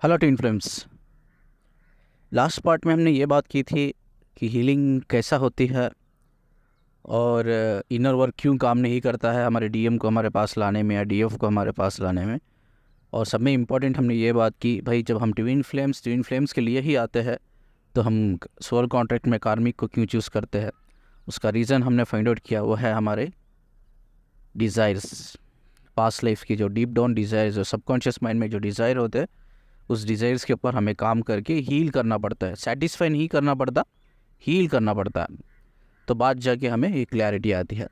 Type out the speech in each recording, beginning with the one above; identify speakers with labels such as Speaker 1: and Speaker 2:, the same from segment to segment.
Speaker 1: Hello tin friends. Last part में हमने ये बात की थी कि हीलिंग कैसा होती है और इनर वर्क क्यों काम नहीं करता है हमारे डीएम को हमारे पास लाने में या डीएफ को हमारे पास लाने में। और सब में इम्पोर्टेंट हमने ये बात की, भाई जब हम ट्विन फ्लेम्स के लिए ही आते हैं तो हम सोल कॉन्ट्रैक्ट में कार्मिक को क्यों चूज़ करते हैं। उसका रीज़न हमने फाइंड आउट किया, वो है हमारे डिज़ायर्स। पास्ट लाइफ की जो डीप डाउन डिज़ायर्स, जो सबकॉन्शियस माइंड में जो डिज़ायर होते हैं, उस डिज़ायर्स के ऊपर हमें काम करके हील करना पड़ता है। सेटिस्फाई नहीं करना पड़ता, हील करना पड़ता है, तो बाद जाके हमें एक क्लैरिटी आती है।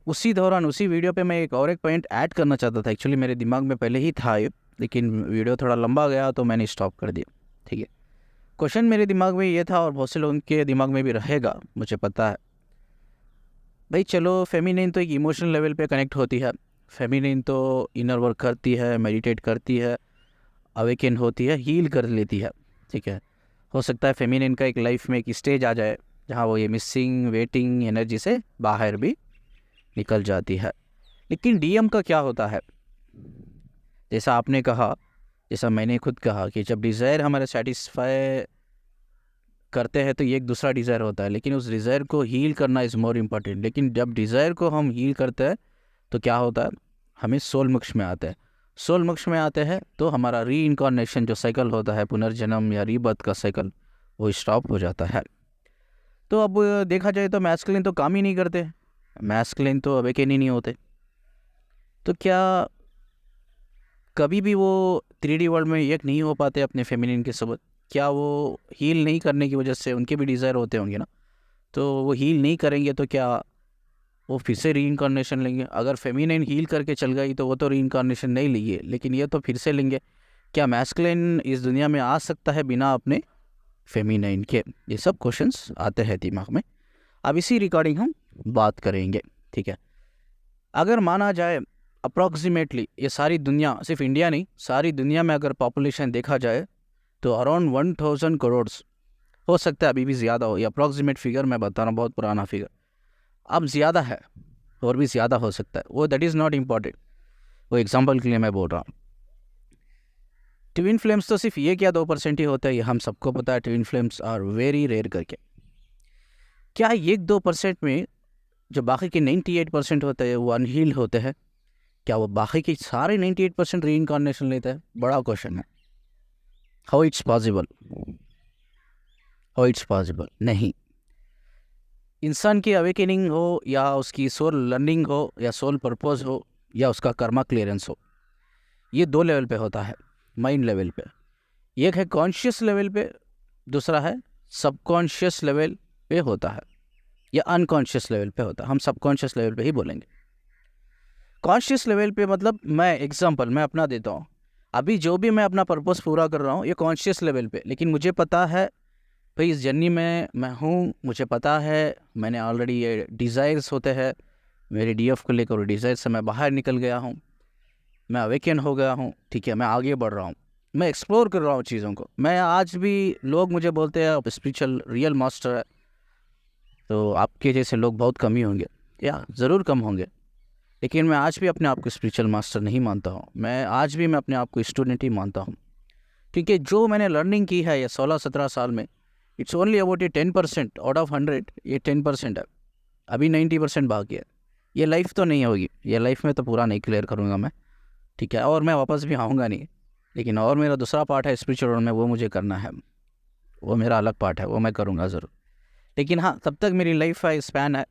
Speaker 1: उसी दौरान उसी वीडियो पे मैं एक पॉइंट ऐड करना चाहता था। एक्चुअली मेरे दिमाग में पहले ही था ये, लेकिन वीडियो थोड़ा लंबा गया तो मैंने स्टॉप कर दिया। ठीक है, क्वेश्चन मेरे दिमाग में ये था और बहुत से लोगों के दिमाग में भी रहेगा, मुझे पता है। भाई चलो, फेमिनिन तो एक इमोशनल लेवल पे कनेक्ट होती है। फेमिनिन तो इनर वर्क करती है, मेडिटेट करती है, अवेकन होती है, हील कर लेती है। ठीक है, हो सकता है फेमिनिन का एक लाइफ में एक स्टेज आ जाए जहाँ वो ये मिसिंग वेटिंग एनर्जी से बाहर भी निकल जाती है। लेकिन डीएम का क्या होता है? जैसा आपने कहा, जैसा मैंने खुद कहा कि जब डिज़ायर हमारे सेटिस्फाई करते हैं तो ये एक दूसरा डिज़ायर होता है, लेकिन उस डिज़ायर को हील करना इज़ मोर इम्पॉर्टेंट। लेकिन जब डिज़ायर को हम हील करते हैं तो क्या होता है, हमें सोल मोक्ष में आते हैं। सोल मोक्ष में आते हैं तो हमारा री इनकारनेशन जो साइकिल होता है, पुनर्जन्म या रीबर्थ का साइकिल, वो स्टॉप हो जाता है। तो अब देखा जाए तो मैस्कुलिन तो काम ही नहीं करते, मैस्कुलिन तो अवेकन ही नहीं होते। तो क्या कभी भी वो 3D वर्ल्ड में एक नहीं हो पाते अपने फेमिनिन के साथ? क्या वो हील नहीं करने की वजह से, उनके भी डिज़ायर होते होंगे ना, तो वो हील नहीं करेंगे तो क्या वो फिर से री इनकारनेशन लेंगे? अगर फेमिनिन हील करके चल गई तो वो तो री इनकारनेशन नहीं लेंगे, लेकिन ये तो फिर से लेंगे। क्या मैस्कुलिन इस दुनिया में आ सकता है बिना अपने फेमिनिन के? ये सब क्वेश्चंस आते हैं दिमाग में। अब इसी रिगार्डिंग हम बात करेंगे। ठीक है, अगर माना जाए अप्रॉक्सीमेटली ये सारी दुनिया, सिर्फ इंडिया नहीं, सारी दुनिया में अगर पॉपुलेशन देखा जाए तो अराउंड 1000 करोड़ हो सकता है, अभी भी ज़्यादा हो। ये अप्रॉक्सीमेट फिगर मैं बता रहा हूँ, बहुत पुराना फिगर, अब ज़्यादा है और भी ज़्यादा हो सकता है। वो दैट इज़ नॉट इम्पॉर्टेंट, वो एग्जांपल के लिए मैं बोल रहा हूँ। ट्विन फ्लेम्स तो सिर्फ ये क्या 2% ही होता है, ये हम सबको पता है। Twin flames are very rare करके। क्या ये 2% में जो बाकी के 98% होते हैं वो अनहील्ड होते हैं? क्या वो बाकी के सारे 98% री इनकारनेशन लेते हैं? बड़ा क्वेश्चन है। How it's possible? How it's possible? नहीं। इंसान की अवेकनिंग हो या उसकी सोल लर्निंग हो या सोल पर्पस हो या उसका कर्मा क्लियरेंस हो, ये 2 लेवल पे होता है। माइंड लेवल पे एक है, कॉन्शियस लेवल पे, दूसरा है सबकॉन्शियस लेवल पे होता है या अनकॉन्शियस लेवल पे होता है। हम सबकॉन्शियस लेवल पे ही बोलेंगे। कॉन्शियस लेवल पे मतलब, मैं अपना देता हूँ। अभी जो भी मैं अपना पर्पस पूरा कर रहा हूँ ये कॉन्शियस लेवल पे, लेकिन मुझे पता है भाई इस जर्नी में मैं हूँ, मुझे पता है मैंने ऑलरेडी ये डिज़ायर्स होते हैं मेरे डीएफ को लेकर, डिज़ायर से मैं बाहर निकल गया हूँ, मैं अवेकन हो गया हूँ। ठीक है, मैं आगे बढ़ रहा हूँ, मैं एक्सप्लोर कर रहा हूँ चीज़ों को। मैं आज भी, लोग मुझे बोलते हैं आप स्पिरिचुअल रियल मास्टर है, तो आपके जैसे लोग बहुत कम ही होंगे, या ज़रूर कम होंगे। लेकिन मैं आज भी अपने आप को स्पिरिचुअल मास्टर नहीं मानता हूँ, मैं आज भी मैं अपने आप को स्टूडेंट ही मानता हूँ। क्योंकि जो मैंने लर्निंग की है ये 16-17 साल में, इट्स ओनली अबाउट ये 10% आउट ऑफ 100, ये 10% है। अभी 90% बाकी है। ये लाइफ तो नहीं होगी, ये लाइफ में तो पूरा नहीं क्लियर करूँगा मैं। ठीक है, और मैं वापस भी आऊँगा नहीं। लेकिन और मेरा दूसरा पार्ट है स्पिरिचुअल वर्ल्ड में, वो मुझे करना है, वो मेरा अलग पार्ट है, वो मैं करूँगा ज़रूर। लेकिन हाँ, तब तक मेरी लाइफ का स्पैन है,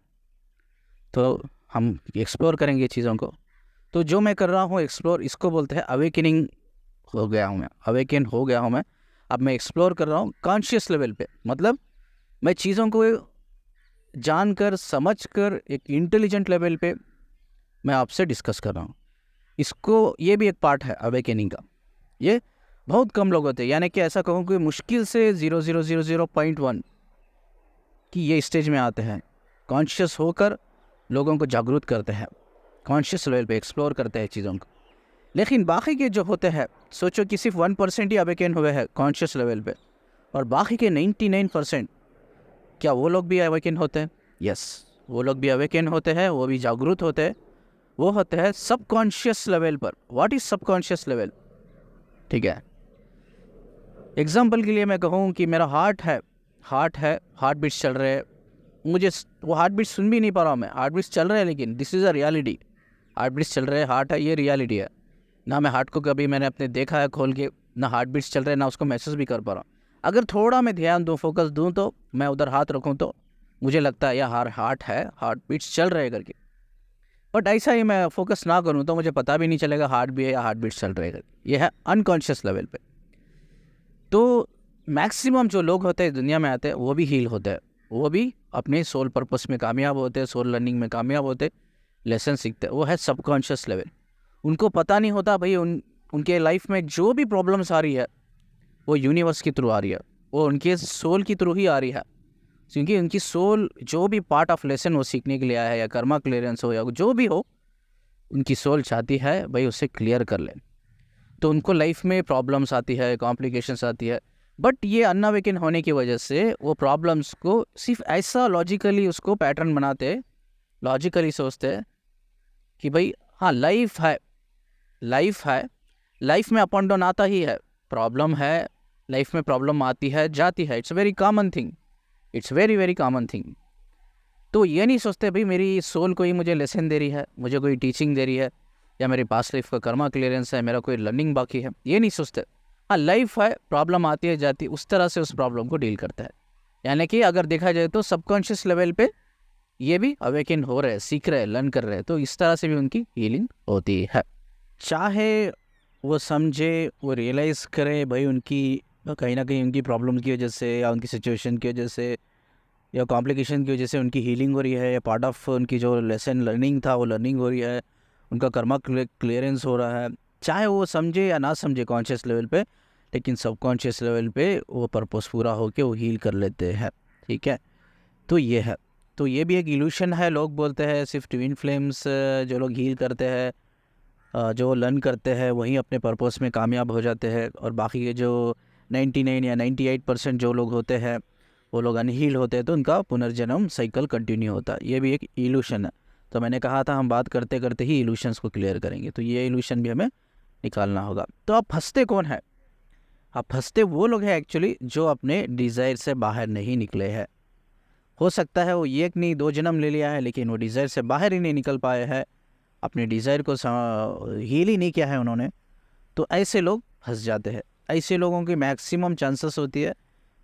Speaker 1: तो हम एक्सप्लोर करेंगे चीज़ों को। तो जो मैं कर रहा हूँ एक्सप्लोर, इसको बोलते हैं अवेकनिंग। हो गया हूँ मैं, अवेकन हो गया हूँ मैं। अब मैं एक्सप्लोर कर रहा हूँ कॉन्शियस लेवल पे, मतलब मैं चीज़ों को जानकर समझकर एक इंटेलिजेंट लेवल पे मैं आपसे डिस्कस कर रहा हूँ। इसको, ये भी एक पार्ट है अवेकनिंग का। ये बहुत कम लोग होते हैं, यानी कि ऐसा कहूँ कि मुश्किल से 0.000.1 की ये स्टेज में आते हैं, कॉन्शियस होकर लोगों को जागरूक करते हैं, कॉन्शियस लेवल पे एक्सप्लोर करते हैं चीज़ों को। लेकिन बाकी के जो होते हैं, सोचो कि सिर्फ 1% ही अवेकन हुए हैं कॉन्शियस लेवल पे, और बाकी के 99%, क्या वो लोग भी अवेकन होते हैं? यस, वो लोग भी अवेकन होते हैं, वो भी जागरूक होते हैं। वो होते हैं सबकॉन्शियस लेवल पर। What is subconscious level? ठीक है, एग्जाम्पल के लिए मैं कहूँ कि मेरा हार्ट है, हार्ट बीट्स चल रहे हैं, मुझे वो हार्ट बीट्स सुन भी नहीं पा रहा हूँ मैं, हार्ट बीट्स चल रहे हैं, लेकिन this is a reality. Heart beats चल रहे हैं, हार्ट है, ये रियलिटी है ना। मैं हार्ट को कभी मैंने अपने देखा है खोल के, ना हार्ट बीट्स चल रहे हैं, ना उसको महसूस भी कर पा रहा हूँ। अगर थोड़ा मैं ध्यान दूँ, फोकस दूँ, तो मैं उधर हाथ रखूँ तो मुझे लगता है यार हार्ट है, हार्ट बीट्स चल रहे हैं करके। बट ऐसा ही मैं फोकस ना करूँ तो मुझे पता भी नहीं चलेगा हार्ट भी है या हार्ट बीट्स चल रहे हैं। ये है अनकॉन्शियस लेवल पे। तो मैक्सिमम जो लोग होते हैं दुनिया में आते हैं वो भी हील होते हैं, वो भी अपने सोल पर्पस में कामयाब होते हैं, सोल लर्निंग में कामयाब होते हैं, लेसन सीखते हैं। वो है सबकॉन्शियस लेवल। उनको पता नहीं होता भाई उनके लाइफ में जो भी प्रॉब्लम्स आ रही है वो यूनिवर्स के थ्रू आ रही है, वो उनके सोल के थ्रू ही आ रही है। क्योंकि उनकी सोल जो भी पार्ट ऑफ लेसन वो सीखने के लिए आया है, या कर्मा क्लियरेंस हो या जो भी हो, उनकी सोल चाहती है भाई उसे क्लियर कर ले। तो उनको लाइफ में प्रॉब्लम्स आती है, कॉम्प्लिकेशंस आती है, बट ये अनअवेकन होने की वजह से वो प्रॉब्लम्स को सिर्फ ऐसा लॉजिकली उसको पैटर्न बनाते, लॉजिकली सोचते हैं कि भाई हाँ लाइफ है, लाइफ है, लाइफ में अप एंड डाउन आता ही है, प्रॉब्लम है, लाइफ में प्रॉब्लम आती है जाती है, it's very common thing, it's very very common thing. तो ये नहीं सोचते भाई मेरी सोल कोई मुझे लेसन दे रही है, मुझे कोई टीचिंग दे रही है, या मेरी पास्ट लाइफ का कर्मा क्लियरेंस है, मेरा कोई लर्निंग बाकी है, ये नहीं सोचते। हाँ लाइफ है, प्रॉब्लम आती है जाती है, उस तरह से उस प्रॉब्लम को डील करता है। यानी कि अगर देखा जाए तो सबकॉन्शियस लेवल पे ये भी अवेकन हो रहे हैं, सीख रहे हैं, लर्न कर रहे हैं, तो इस तरह से भी उनकी हीलिंग होती है। चाहे वो समझे, वो रियलाइज़ करे भाई उनकी कहीं ना कहीं उनकी प्रॉब्लम की वजह से, या उनकी सिचुएशन की वजह से, या कॉम्प्लिकेशन की वजह से उनकी हीलिंग हो रही है, या पार्ट ऑफ उनकी जो लेसन लर्निंग था वो लर्निंग हो रही है, उनका कर्मा क्लियरेंस हो रहा है। चाहे वो समझे या ना समझे कॉन्शियस लेवल पे, लेकिन सबकॉन्शियस लेवल पे वो पर्पस पूरा होके वो हील कर लेते हैं। ठीक है, तो ये है। तो ये भी एक इल्यूशन है। लोग बोलते हैं सिर्फ ट्विन फ्लेम्स जो लोग हील करते हैं, जो लर्न करते हैं, वहीं अपने पर्पस में कामयाब हो जाते हैं, और बाकी के जो 99 या 98% जो लोग होते हैं वो लोग अनहील होते हैं, तो उनका पुनर्जन्म साइकिल कंटिन्यू होता है। ये भी एक इल्यूशन है। तो मैंने कहा था हम बात करते करते ही इल्यूशंस को क्लियर करेंगे, तो ये इल्यूशन भी हमें निकालना होगा। तो आप फंसते कौन है? आप फंसते वो लोग हैं एक्चुअली जो अपने डिज़ायर से बाहर नहीं निकले हैं। हो सकता है वो एक नहीं दो जन्म ले लिया है, लेकिन वो डिज़ायर से बाहर ही नहीं निकल पाए हैं, अपने डिज़ायर को हील ही नहीं किया है उन्होंने। तो ऐसे लोग फंस जाते हैं। ऐसे लोगों की मैक्सिमम चांसेस होती है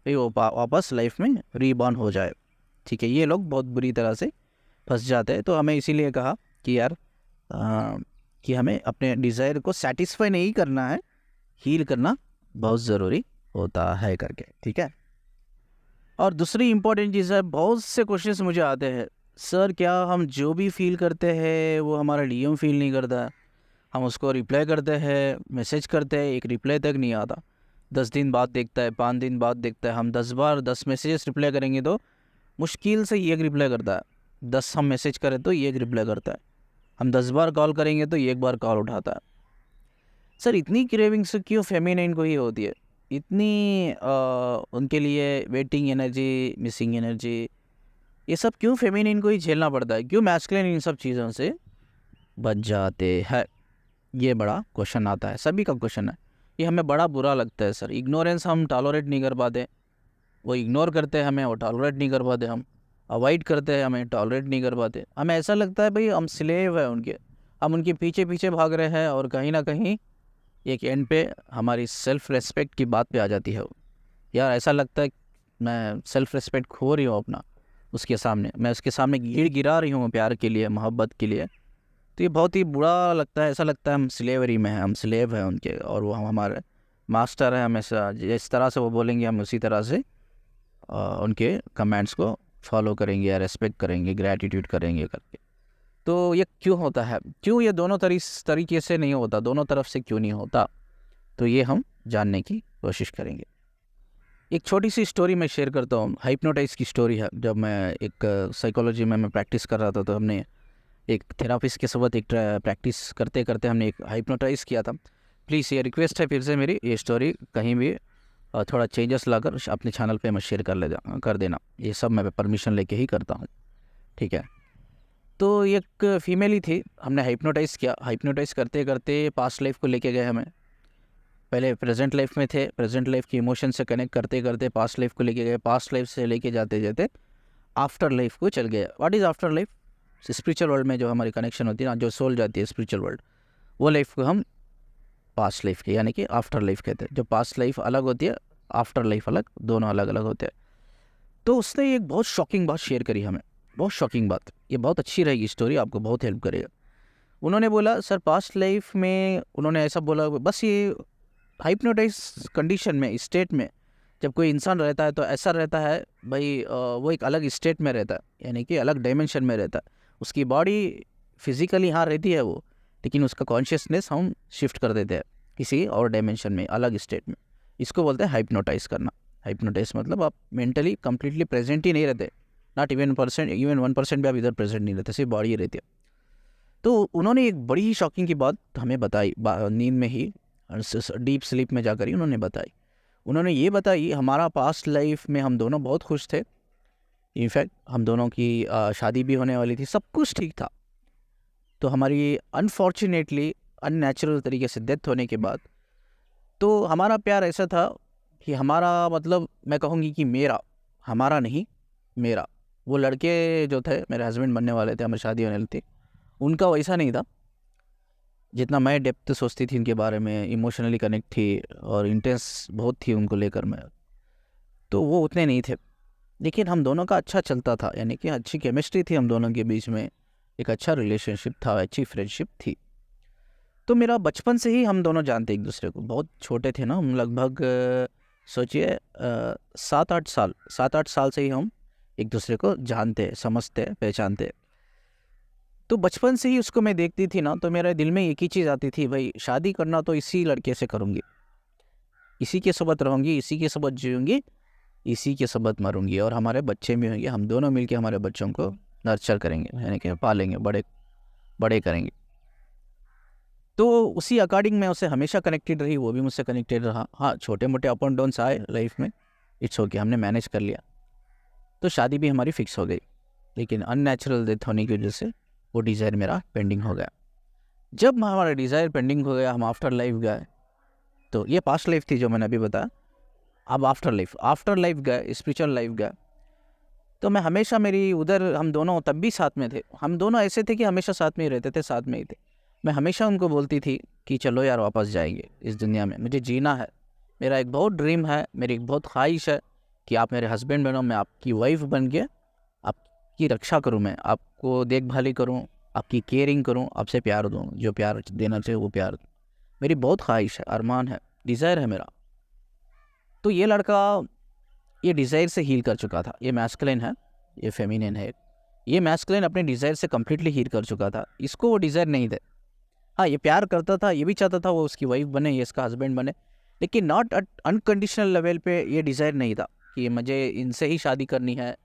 Speaker 1: भाई वो वापस लाइफ में रीबॉर्न हो जाए। ठीक है, ये लोग बहुत बुरी तरह से फंस जाते हैं। तो हमें इसीलिए कहा कि यार कि हमें अपने डिज़ायर को सेटिस्फाई नहीं करना है, हील करना बहुत ज़रूरी होता है करके। ठीक है, और दूसरी इम्पोर्टेंट चीज़ है, बहुत से क्वेश्चंस मुझे आते हैं, सर क्या हम जो भी फील करते हैं वो हमारा डीएम फील नहीं करता? हम उसको रिप्लाई करते हैं, मैसेज करते हैं, एक रिप्लाई तक नहीं आता। 10 दिन बाद देखता है, 5 दिन बाद देखता है। हम 10 बार 10 मैसेजेस रिप्लाई करेंगे तो मुश्किल से एक रिप्लाई करता है। 10 हम मैसेज करें तो एक रिप्लाई करता है। हम 10 बार कॉल करेंगे तो एक बार कॉल उठाता है। सर इतनी क्रेविंग्स क्यों फेमिनिन को ही होती है? इतनी उनके लिए वेटिंग एनर्जी, मिसिंग एनर्जी, ये सब क्यों फेमिनिन को ही झेलना पड़ता है? क्यों मैस्कुलिन इन सब चीज़ों से बच जाते हैं? ये बड़ा क्वेश्चन आता है, सभी का क्वेश्चन है। ये हमें बड़ा बुरा लगता है सर। इग्नोरेंस हम टॉलरेट नहीं कर पाते, वो इग्नोर करते हैं हमें, वो टॉलरेट नहीं कर पाते। हम अवॉइड करते हैं, हमें टॉलरेट नहीं कर पाते। हमें ऐसा लगता है भाई हम स्लेव है उनके, हम उनके पीछे पीछे भाग रहे हैं, और कहीं ना कहीं एक एंड पे हमारी सेल्फ रेस्पेक्ट की बात पे आ जाती है वो। यार ऐसा लगता है मैं सेल्फ रेस्पेक्ट खो रही हूँ अपना उसके सामने, मैं उसके सामने गिरा रही हूँ प्यार के लिए, मोहब्बत के लिए। तो ये बहुत ही बुरा लगता है। ऐसा लगता है हम स्लेवरी में हैं, हम स्लेव हैं उनके, और वो हम हमारे मास्टर हैं। हमेशा जिस तरह से वो बोलेंगे हम उसी तरह से उनके कमेंट्स को फॉलो करेंगे, या रेस्पेक्ट करेंगे, ग्रैटिट्यूड करेंगे करके। तो ये क्यों होता है? क्यों ये दोनों तरीके से नहीं होता, दोनों तरफ से क्यों नहीं होता? तो ये हम जानने की कोशिश करेंगे। एक छोटी सी स्टोरी मैं शेयर करता हूँ, हाइप्नोटाइज की स्टोरी है। जब मैं एक साइकोलॉजी में मैं प्रैक्टिस कर रहा था, तो हमने एक थेरापिस्ट के साथ एक प्रैक्टिस करते करते हमने एक हाइप्नोटाइज किया था। प्लीज़ ये रिक्वेस्ट है फिर से मेरी, ये स्टोरी कहीं भी थोड़ा चेंजेस लाकर अपने चैनल पे मैं शेयर कर देना। ये सब मैं परमिशन लेके ही करता हूँ। ठीक है, तो एक फीमेल ही थी, हमने हाइप्नोटाइज़ किया। हाइप्नोटाइज़ करते करते पास्ट लाइफ को लेके गए हमें। पहले प्रेजेंट लाइफ में थे, प्रेजेंट लाइफ की इमोशन से कनेक्ट करते करते पास्ट लाइफ को लेके गए, पास्ट लाइफ से लेके जाते जाते आफ्टर लाइफ को चल गए। What is after life? Spiritual world में जो हमारी कनेक्शन होती है ना, जो सोल जाती है स्पिरिचुअल वर्ल्ड, वो लाइफ को हम पास्ट लाइफ के यानी कि आफ्टर लाइफ कहते हैं। जो पास्ट लाइफ अलग होती है, आफ्टर लाइफ अलग, दोनों अलग अलग होते हैं। तो उसने एक बहुत शॉकिंग बात शेयर करी हमें, बहुत शॉकिंग बात। ये बहुत अच्छी रहेगी स्टोरी, आपको बहुत हेल्प करेगा। उन्होंने बोला सर पास्ट लाइफ में, उन्होंने ऐसा बोला, बस ये हाइप्नोटाइज कंडीशन में, स्टेट में जब कोई इंसान रहता है तो ऐसा रहता है भाई, वो एक अलग स्टेट में रहता है, यानी कि अलग डायमेंशन में रहता है। उसकी बॉडी फिजिकली हाँ रहती है वो, लेकिन उसका कॉन्शियसनेस हम शिफ्ट कर देते हैं किसी और डायमेंशन में, अलग स्टेट में। इसको बोलते हैं हाइप्नोटाइज करना। हाइप्नोटाइज मतलब आप मेंटली कम्प्लीटली प्रेजेंट ही नहीं रहते, नॉट इवन 1% भी आप इधर प्रेजेंट नहीं रहते, सिर्फ बॉडी ही रहती है। तो उन्होंने एक बड़ी ही शॉकिंग की बात हमें बताई, नींद में ही, डीप स्लीप में जाकर ही उन्होंने बताई। उन्होंने ये बताई, हमारा पास्ट लाइफ में हम दोनों बहुत खुश थे। इनफैक्ट हम दोनों की शादी भी होने वाली थी, सब कुछ ठीक था। तो हमारी अनफॉर्चुनेटली अननेचुरल तरीके से डेथ होने के बाद, तो हमारा प्यार ऐसा था कि हमारा, मतलब मैं कहूँगी कि मेरा, हमारा नहीं मेरा, वो लड़के जो थे मेरे हस्बैंड बनने वाले थे, हमारी शादी होने वाली थी, उनका वैसा नहीं था। जितना मैं डेप्थ सोचती थी उनके बारे में, इमोशनली कनेक्ट थी और इंटेंस बहुत थी उनको लेकर मैं, तो वो उतने नहीं थे। लेकिन हम दोनों का अच्छा चलता था, यानी कि अच्छी केमिस्ट्री थी हम दोनों के बीच में, एक अच्छा रिलेशनशिप था, अच्छी फ्रेंडशिप थी। तो मेरा बचपन से ही हम दोनों जानते एक दूसरे को, बहुत छोटे थे ना हम, लगभग सोचिए 7-8 साल से ही हम एक दूसरे को जानते, समझते, पहचानते। तो बचपन से ही उसको मैं देखती थी ना, तो मेरे दिल में एक ही चीज़ आती थी, भाई शादी करना तो इसी लड़के से करूँगी, इसी के साथ रहूँगी, इसी के साथ जीऊँगी, इसी के साथ मरूँगी, और हमारे बच्चे भी होंगे, हम दोनों मिलके हमारे बच्चों को नर्चर करेंगे, यानी कि पालेंगे, बड़े करेंगे। तो उसी अकॉर्डिंग मैं उससे हमेशा कनेक्टेड रही, वो भी मुझसे कनेक्टेड रहा। हाँ, छोटे मोटे अप एंड डाउन्स आए लाइफ में, इट्स ओके, हमने मैनेज कर लिया। तो शादी भी हमारी फिक्स हो गई, लेकिन अननेचुरल डेथ होने की वजह से वो डिज़ायर मेरा पेंडिंग हो गया। जब हमारा डिज़ायर पेंडिंग हो गया, हम आफ्टर लाइफ गए, तो ये पास्ट लाइफ थी जो मैंने अभी बताया। अब आफ्टर लाइफ गए, स्पिरिचुअल लाइफ गए, तो मैं हमेशा, मेरी उधर हम दोनों तब भी साथ में थे, हम दोनों ऐसे थे कि हमेशा साथ में ही रहते थे, साथ में ही थे। मैं हमेशा उनको बोलती थी कि चलो यार वापस जाएंगे इस दुनिया में, मुझे जीना है, मेरा एक बहुत ड्रीम है, मेरी एक बहुत ख्वाहिश है कि आप मेरे हस्बैंड बनो, मैं आपकी वाइफ बन के आपकी रक्षा करूं, मैं आपको देखभाली करूं, आपकी केयरिंग करूं, आपसे प्यार दूं, जो प्यार देना चाहिए वो प्यार दूं। मेरी बहुत ख्वाहिश है, अरमान है, डिज़ायर है मेरा। तो ये लड़का ये डिज़ायर से हील कर चुका था, ये मैस्कुलिन है, ये फेमिनिन है। ये मैस्कुलिन अपने डिज़ायर से कम्प्लीटली हील कर चुका था, इसको वो डिज़ायर नहीं थे। हाँ, ये प्यार करता था, ये भी चाहता था वो उसकी वाइफ बने, ये इसका हस्बैंड बने, लेकिन नॉट अनकंडीशनल लेवल पे ये डिज़ायर नहीं था कि मुझे इनसे ही शादी करनी है,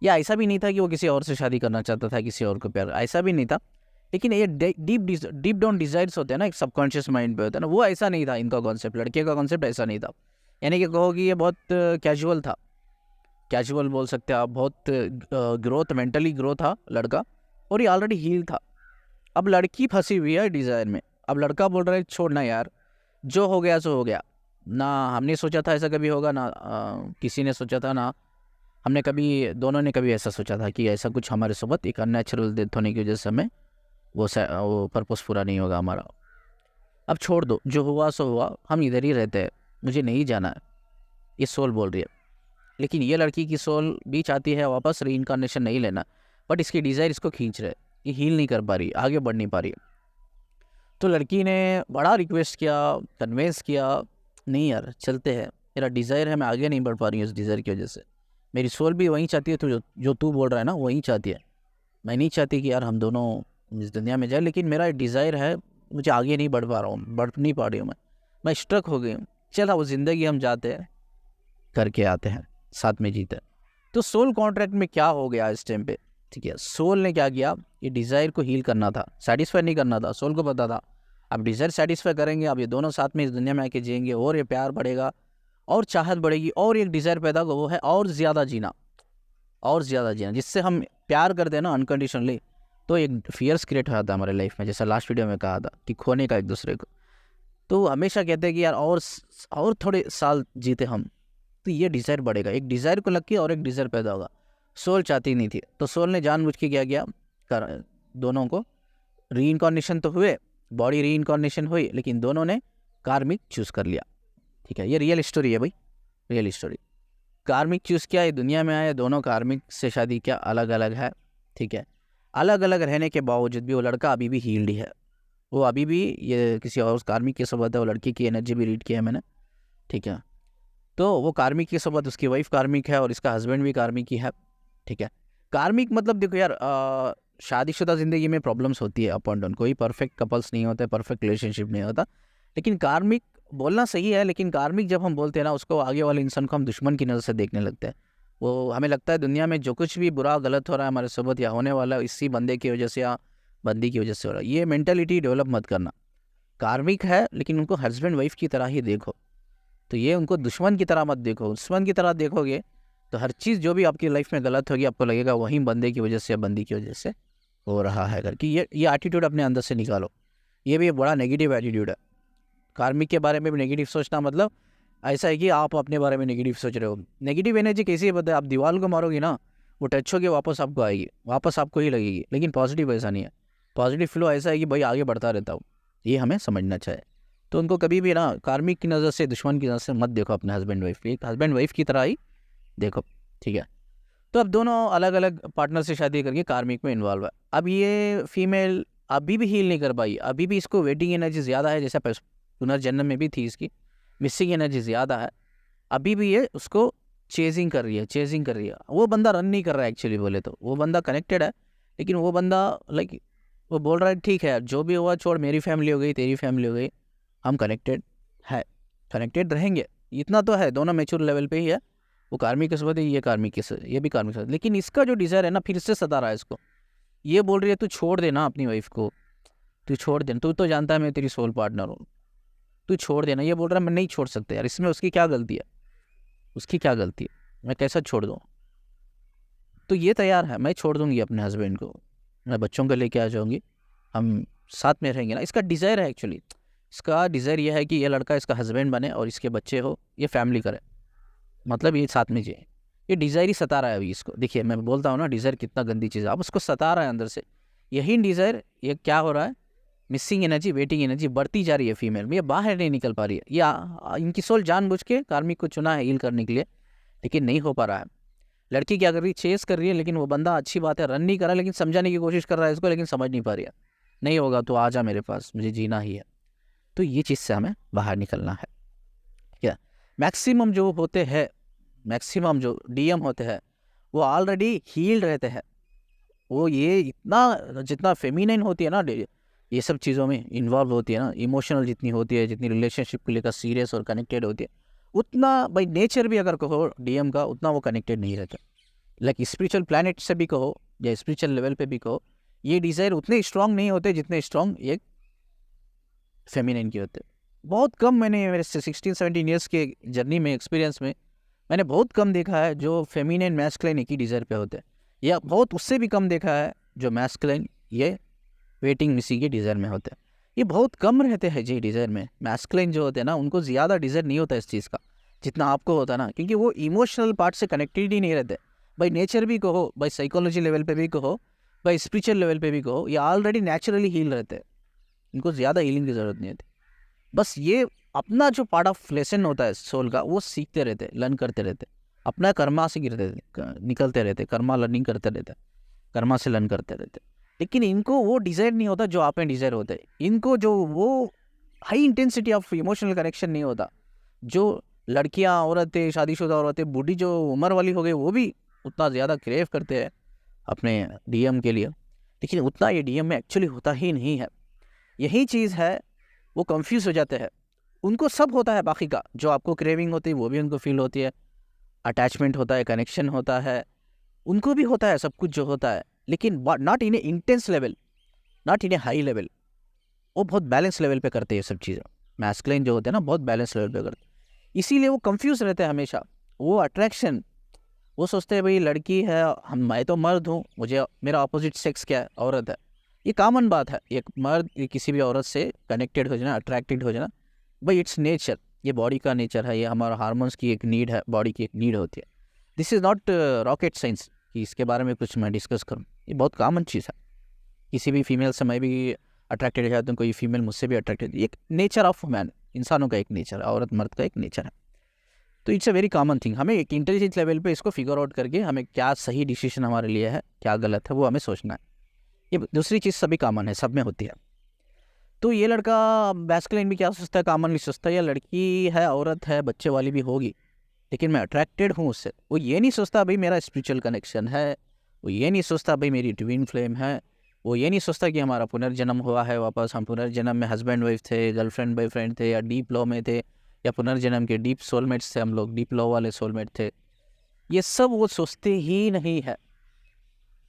Speaker 1: या ऐसा भी नहीं था कि वो किसी और से शादी करना चाहता था, किसी और को प्यार, ऐसा भी नहीं था। लेकिन ये डीप डाउन डिज़ायर्स होते हैं ना, एक सबकॉन्शियस माइंड पे होता है ना, वो ऐसा नहीं था इनका कॉन्सेप्ट, लड़के का कॉन्सेप्ट ऐसा नहीं था। यानी कि कहो कि ये बहुत कैजुअल था, कैजुअल बोल सकते हैं आप, बहुत ग्रोथ, मेंटली ग्रो था लड़का, और ये ऑलरेडी हील था। अब लड़की फंसी हुई है डिज़ायर में, अब लड़का बोल रहा है छोड़ना यार, जो हो गया सो हो गया, ना हमने सोचा था ऐसा कभी होगा, ना किसी ने सोचा था, ना हमने कभी, दोनों ने कभी ऐसा सोचा था कि ऐसा कुछ हमारे साथ, एक अननेचुरल डेथ होने की वजह से हमें वो पर्पस पूरा नहीं होगा हमारा। अब छोड़ दो, जो हुआ सो हुआ, हम इधर ही रहते हैं, मुझे नहीं जाना है, ये सोल बोल रही है। लेकिन ये लड़की की सोल भी चाहती है वापस रीइंकार्नेशन नहीं लेना, बट इसकी डिज़ायर इसको खींच रहे, ये हील नहीं कर पा रही, आगे बढ़ नहीं पा रही। तो लड़की ने बड़ा रिक्वेस्ट किया, कन्वेंस किया, नहीं यार चलते हैं, मेरा डिज़ायर है, मैं आगे नहीं बढ़ पा रही हूँ इस डिज़ायर की वजह से, मेरी सोल भी वही चाहती है, तो जो तू बोल रहा है ना वही चाहती है, मैं नहीं चाहती कि यार हम दोनों इस दुनिया में जाए, लेकिन मेरा डिज़ायर है, मुझे आगे नहीं बढ़ पा रहा हूँ, बढ़ नहीं पा रही हूँ मैं स्ट्रक हो गई हूँ, चल वो ज़िंदगी हम जाते हैं, करके आते हैं, साथ में जीते हैं। तो सोल कॉन्ट्रैक्ट में क्या हो गया इस टाइम पे, ठीक है, सोल ने क्या किया, ये डिज़ायर को हील करना था, सेटिस्फाई नहीं करना था। सोल को पता था अब डिज़ायर सेटिस्फाई करेंगे, अब ये दोनों साथ में इस दुनिया में आके जिएंगे, और ये प्यार बढ़ेगा, और चाहत बढ़ेगी, और एक डिज़ायर पैदा होगा, वो है और ज़्यादा जीना, और ज़्यादा जीना। जिससे हम प्यार करते हैं ना अनकंडीशनली, तो एक फियर्स क्रिएट हो जाता है हमारे लाइफ में, जैसा लास्ट वीडियो में कहा था कि खोने का एक दूसरे को। तो हमेशा कहते हैं कि यार और थोड़े साल जीते हम, तो ये डिज़ायर बढ़ेगा, एक डिज़ायर को लग के और एक डिज़ायर पैदा होगा। सोल चाहती नहीं थी, तो सोल ने जानबूझ के क्या किया, कर दोनों को रीइंकॉर्नेशन तो हुए, बॉडी रीइंकॉर्नेशन हुई, लेकिन दोनों ने कार्मिक चूज़ कर लिया। ठीक है, ये रियल स्टोरी है भाई, रियल स्टोरी। कार्मिक चूज़ किया, ये दुनिया में आया, दोनों कार्मिक से शादी किया, अलग अलग है। ठीक है, अलग अलग रहने के बावजूद भी वो लड़का अभी भी हील्ड ही है, वो अभी भी, ये किसी और कार्मिक की सोबत है, वो लड़की की एनर्जी भी रीड किया है मैंने। ठीक है, तो वो कार्मिक की सोबत, उसकी वाइफ कार्मिक है और इसका हस्बैंड भी कार्मिक ही है। ठीक है, कार्मिक मतलब देखो यार, शादीशुदा ज़िंदगी में प्रॉब्लम्स होती है अप एंड डाउन, कोई परफेक्ट कपल्स नहीं होते, परफेक्ट रिलेशनशिप नहीं होता, लेकिन कार्मिक बोलना सही है, लेकिन कार्मिक जब हम बोलते हैं ना, उसको आगे वाले इंसान को हम दुश्मन की नज़र से देखने लगते हैं। वो हमें लगता है दुनिया में जो कुछ भी बुरा गलत हो रहा है हमारे साथ या होने वाला है, इसी बंदे की वजह से या बंदी की वजह से हो रहा है। ये मेंटालिटी डेवलप मत करना। कार्मिक है लेकिन उनको हस्बैंड वाइफ की तरह ही देखो, तो ये उनको दुश्मन की तरह मत देखो। दुश्मन की तरह देखोगे तो हर चीज़ जो भी आपकी लाइफ में गलत होगी, आपको लगेगा वहीं बंदे की वजह से या बंदी की वजह से हो रहा है करके। ये एटीट्यूड अपने अंदर से निकालो, ये भी एक बड़ा नेगेटिव एटीट्यूड है। कार्मिक के बारे में भी नेगेटिव सोचना मतलब ऐसा है कि आप अपने बारे में नेगेटिव सोच रहे हो। नेगेटिव एनर्जी कैसी है पता है, आप दीवार को मारोगे ना, वो टच होगी वापस आपको आएगी, वापस आपको ही लगेगी, लेकिन पॉजिटिव ऐसा नहीं है। पॉजिटिव फ्लो ऐसा है कि भाई आगे बढ़ता रहता हूँ, ये हमें समझना चाहिए। तो उनको कभी भी ना कार्मिक की नज़र से, दुश्मन की नज़र से मत देखो अपने हस्बैंड वाइफ की, एक हस्बैंड वाइफ की तरह ही देखो। ठीक है, तो अब दोनों अलग अलग पार्टनर से शादी करके कार्मिक में इन्वॉल्व है। अब ये फीमेल अभी भी हील नहीं कर पाई, अभी भी इसको वेटिंग एनर्जी ज़्यादा है, जैसा पुनर्जन्म में भी थी, इसकी मिसिंग एनर्जी ज़्यादा है। अभी भी ये उसको चेजिंग कर रही है, चेजिंग कर रही है। वो बंदा रन नहीं कर रहा है एक्चुअली बोले तो, वो बंदा कनेक्टेड है, लेकिन वो बंदा लाइक वो बोल रहा है ठीक है जो भी हुआ छोड़, मेरी फैमिली हो गई, तेरी फैमिली हो गई, हम कनेक्टेड है, कनेक्टेड रहेंगे, इतना तो है, दोनों मेच्योर लेवल पे ही है। वो कार्मिक के साथ है, ये कार्मिक के साथ, ये भी कार्मिक के साथ, लेकिन इसका जो डिज़ायर है ना फिर से सता रहा है इसको। ये बोल रही है तू छोड़ देना अपनी वाइफ को, तू छोड़ देना, तू तो जानता है मैं तेरी सोल पार्टनर हूँ, तू छोड़ देना। ये बोल रहा है मैं नहीं छोड़ सकता यार, इसमें उसकी क्या गलती है, उसकी क्या गलती है, मैं कैसा छोड़ दूँ। तो ये तैयार है, मैं छोड़ दूंगी अपने हस्बैंड को, मैं बच्चों को लेके आ जाऊंगी, हम साथ में रहेंगे ना। इसका डिज़ायर है एक्चुअली, इसका डिज़ायर ये है कि ये लड़का इसका हस्बैंड बने और इसके बच्चे हो, ये फैमिली करे, मतलब ये साथ में जिए। ये डिज़ायर ही सता रहा है अभी इसको। देखिए मैं बोलता हूँ ना डिज़ायर कितना गंदी चीज़ है, अब उसको सता रहा है अंदर से। यही डिज़ायर, ये क्या हो रहा है, मिसिंग एनर्जी, वेटिंग एनर्जी बढ़ती जा रही है फीमेल में, ये बाहर नहीं निकल पा रही है। इनकी सोल जानबूझ के कार्मिक को चुना है हील करने के लिए, लेकिन नहीं हो पा रहा है। लड़की क्या कर रही है, चेस कर रही है, लेकिन वो बंदा अच्छी बात है रन नहीं कर रहा, लेकिन समझाने की कोशिश कर रहा है इसको, लेकिन समझ नहीं पा रही है। नहीं होगा तो आ जा मेरे पास, मुझे जीना ही है। तो ये चीज़ से हमें बाहर निकलना है। क्या मैक्सिमम जो होते हैं, मैक्सिमम जो डीएम होते हैं वो ऑलरेडी हील्ड रहते हैं। वो ये इतना जितना फेमिनिन होती है ना, ये सब चीज़ों में इन्वॉल्व होती है ना, इमोशनल जितनी होती है, जितनी रिलेशनशिप को लेकर सीरियस और कनेक्टेड होती है, उतना भाई नेचर भी अगर कहो डीएम का, उतना वो कनेक्टेड नहीं रहता। लाइक स्पिरिचुअल प्लैनेट से भी कहो या स्पिरिचुअल लेवल पे भी कहो, ये डिज़ायर उतने स्ट्रांग नहीं होते जितने स्ट्रांग एक फेमिनिन के होते। बहुत कम, मैंने मेरे 16-17 ईयर्स के जर्नी में, एक्सपीरियंस में मैंने बहुत कम देखा है जो फेमिनिन मैस्कुलिन एक ही डिज़ायर पे होते हैं, या बहुत उससे भी कम देखा है जो मैस्कुलिन ये वेटिंग मिसिंग के डिज़ायर में होते हैं। ये बहुत कम रहते हैं जी डिज़ायर में। मैस्कुलिन जो होते हैं ना, उनको ज़्यादा डिज़ायर नहीं होता इस चीज़ का जितना आपको होता है ना, क्योंकि वो इमोशनल पार्ट से कनेक्टेड ही नहीं रहते। भाई नेचर भी कहो, भाई साइकोलॉजी लेवल पे भी कहो, भाई स्पिरिचुअल लेवल पे भी कहो, ये ऑलरेडी नेचुरली हील रहते हैं, इनको ज़्यादा हीलिंग की ज़रूरत नहीं होती। बस ये अपना जो पार्ट ऑफ लेसन होता है सोल का, वो सीखते रहते, लर्न करते रहते, अपना कर्मा से गिरते निकलते रहते, कर्मा लर्निंग करते रहते, कर्मा से लर्न करते रहते। लेकिन इनको वो डिज़ायर नहीं होता जो आप में डिज़ायर होता है। इनको जो वो high intensity of emotional connection नहीं होता, जो लड़कियां, औरतें, शादीशुदा औरतें, बूढ़ी जो उम्र वाली हो गई, वो भी उतना ज़्यादा क्रेव करते हैं अपने डीएम के लिए, लेकिन उतना ये डीएम में एक्चुअली होता ही नहीं है। यही चीज़ है, वो कंफ्यूज हो जाते हैं। उनको सब होता है बाकी का, जो आपको क्रेविंग होती है वो भी उनको फील होती है, अटैचमेंट होता है, कनेक्शन होता है, उनको भी होता है सब कुछ जो होता है, लेकिन not in A intense level, not in A high level. वो बहुत बैलेंस लेवल पे करते हैं सब चीज़ें। मैस्कुलिन जो होते हैं ना, बहुत बैलेंस लेवल पे करते हैं, इसीलिए वो कंफ्यूज रहते हैं हमेशा। वो अट्रैक्शन, वो सोचते हैं भाई लड़की है, मैं तो मर्द हूँ, मुझे मेरा अपोजिट सेक्स क्या है, औरत है। ये कॉमन बात है, एक मर्द किसी भी औरत से कनेक्टेड हो जाना, अट्रैक्टेड हो जाना, भाई इट्स नेचर, ये बॉडी का नेचर है, ये हमारा हार्मोन्स की एक नीड है, बॉडी की एक नीड होती है। This is not rocket science कि इसके बारे में कुछ मैं डिस्कस करूँ, ये बहुत कॉमन चीज़ है। किसी भी फीमेल से मैं भी अट्रैक्टेड हो जाता हूँ, कोई फीमेल मुझसे भी अट्रैक्टेड, एक नेचर ऑफ मैन, इंसानों का एक नेचर है, औरत मर्द का एक नेचर है। तो it's a very common thing. हमें एक इंटेलिजेंस लेवल पे इसको फिगर आउट करके हमें क्या सही डिसीजन हमारे लिए है, क्या गलत है, वो हमें सोचना है। ये दूसरी चीज़ सभी कॉमन है, सब में होती है। तो ये लड़का मैस्कुलिन भी क्या सोचता है, कॉमनली सोचता है, या लड़की है, औरत है, बच्चे वाली भी होगी, लेकिन मैं अट्रैक्टेड हूँ उससे। वो ये नहीं सोचता भाई मेरा स्पिरिचुअल कनेक्शन है, वो ये नहीं सोचता भाई मेरी ट्विन फ्लेम है, वो ये नहीं सोचता कि हमारा पुनर्जन्म हुआ है वापस, हम पुनर्जन्म में हस्बैंड वाइफ थे, गर्लफ्रेंड बॉयफ्रेंड थे, या डीप लव में थे, या पुनर्जन्म के डीप सोलमेट्स थे, हम लोग डीप लव वाले सोलमेट थे। ये सब वो सोचते ही नहीं है।